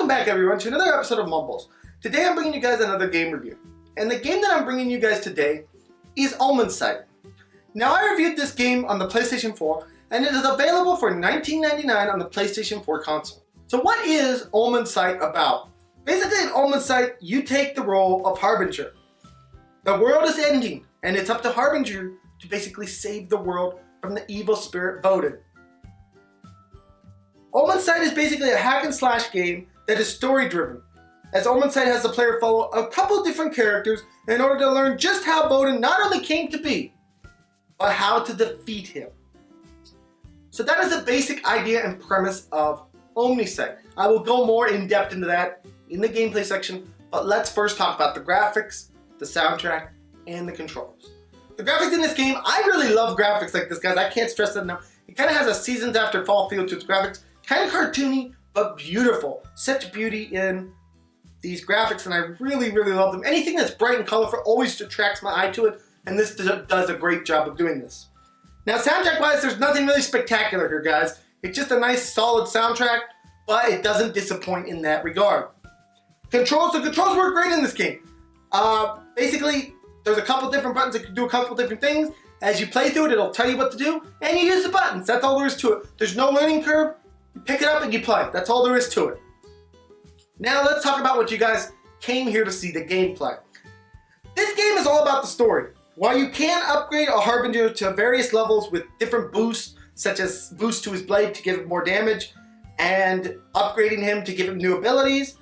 Welcome back everyone to another episode of Mumbles. Today I'm bringing you guys another game review. And the game that I'm bringing you guys today is OmenSight. Now I reviewed this game on the PlayStation 4 and it is available for $19.99 on the PlayStation 4 console. So what is OmenSight about? Basically in OmenSight you take the role of Harbinger. The world is ending and it's up to Harbinger to basically save the world from the evil spirit Voden. OmenSight is basically a hack and slash game that is story driven, as OmenSight has the player follow a couple different characters in order to learn just how Voden not only came to be, but how to defeat him. So that is the basic idea and premise of OmenSight. I will go more in depth into that in the gameplay section, but let's first talk about the graphics, the soundtrack, and the controls. The graphics in this game, I really love graphics like this, guys. I can't stress that enough. It kind of has a seasons after fall feel to its graphics. Kind of cartoony, but beautiful. Such beauty in these graphics, and I really, really love them. Anything that's bright and colorful always attracts my eye to it, and this does a great job of doing this. Now, soundtrack-wise, there's nothing really spectacular here, guys. It's just a nice, solid soundtrack, but it doesn't disappoint in that regard. Controls, the controls work great in this game. Basically, there's a couple different buttons that can do a couple different things. As you play through it, it'll tell you what to do, and you use the buttons. That's all there is to it. There's no learning curve. You pick it up and you play. That's all there is to it. Now let's talk about what you guys came here to see, the gameplay. This game is all about the story. While you can upgrade a Harbinger to various levels with different boosts, such as boost to his blade to give him more damage, and upgrading him to give him new abilities,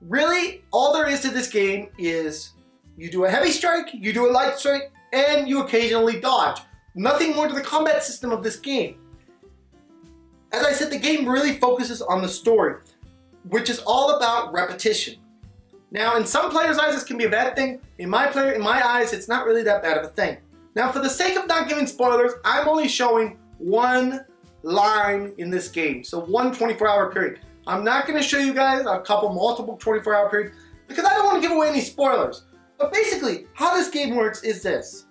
really all there is to this game is you do a heavy strike, you do a light strike, and you occasionally dodge. Nothing more to the combat system of this game. As I said, the game really focuses on the story, which is all about repetition. Now, in some players' eyes, this can be a bad thing. In my eyes, it's not really that bad of a thing. Now, for the sake of not giving spoilers, I'm only showing one line in this game, so one 24-hour period. I'm not going to show you guys a couple multiple 24-hour periods because I don't want to give away any spoilers. But basically, how this game works is this.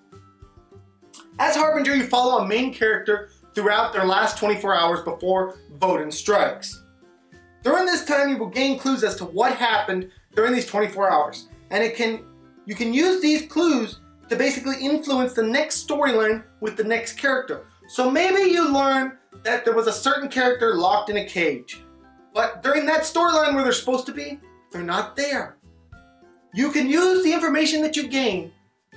As Harbinger, you follow a main character throughout their last 24 hours before Voden strikes. During this time, you will gain clues as to what happened during these 24 hours. And you can use these clues to basically influence the next storyline with the next character. So maybe you learn that there was a certain character locked in a cage. But during that storyline where they're supposed to be, they're not there. You can use the information that you gain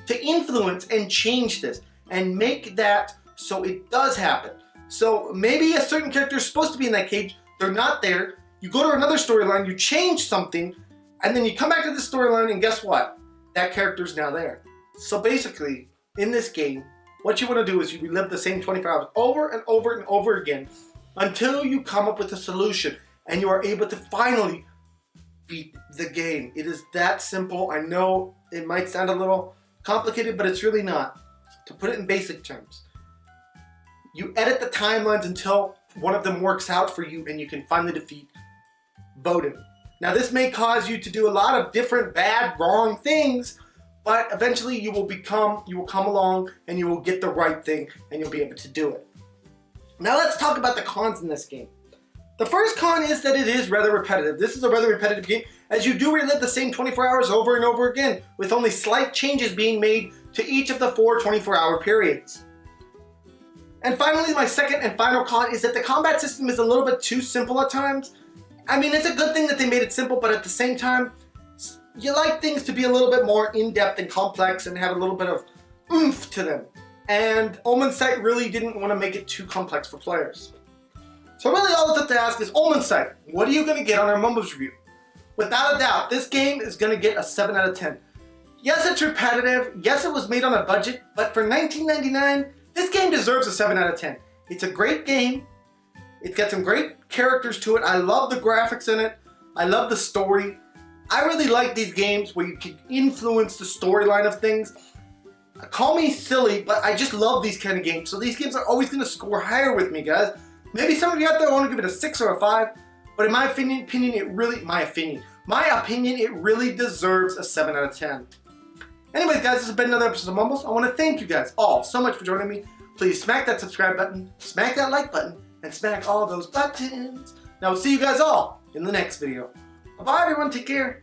to influence and change this and make that so it does happen. So maybe a certain character is supposed to be in that cage, they're not there, you go to another storyline, you change something, and then you come back to the storyline and guess what? That character's now there. So basically, in this game, what you want to do is you relive the same 24 hours over and over and over again until you come up with a solution and you are able to finally beat the game. It is that simple. I know it might sound a little complicated, but it's really not. To put it in basic terms, you edit the timelines until one of them works out for you and you can finally defeat Voden. Now this may cause you to do a lot of different bad, wrong things, but eventually you will come along and you will get the right thing and you'll be able to do it. Now let's talk about the cons in this game. The first con is that it is rather repetitive. This is a rather repetitive game as you do relive the same 24 hours over and over again with only slight changes being made to each of the 4 24-hour periods. And finally, my second and final con is that the combat system is a little bit too simple at times. I mean, it's a good thing that they made it simple, but at the same time, you like things to be a little bit more in-depth and complex and have a little bit of oomph to them. And OmenSight really didn't want to make it too complex for players. So really all it's up to ask is, OmenSight, what are you going to get on our Mumbles review? Without a doubt, this game is going to get a 7 out of 10. Yes, it's repetitive. Yes, it was made on a budget, but for $19.99, this game deserves a 7 out of 10. It's a great game. It's got some great characters to it. I love the graphics in it. I love the story. I really like these games where you can influence the storyline of things. Call me silly, but I just love these kind of games. So these games are always going to score higher with me, guys. Maybe some of you out there want to give it a 6 or a 5, but in my opinion, it really deserves a 7 out of 10. Anyways, guys, this has been another episode of Mumbles. I want to thank you guys all so much for joining me. Please smack that subscribe button, smack that like button, and smack all those buttons. Now, we'll see you guys all in the next video. Bye everyone, take care.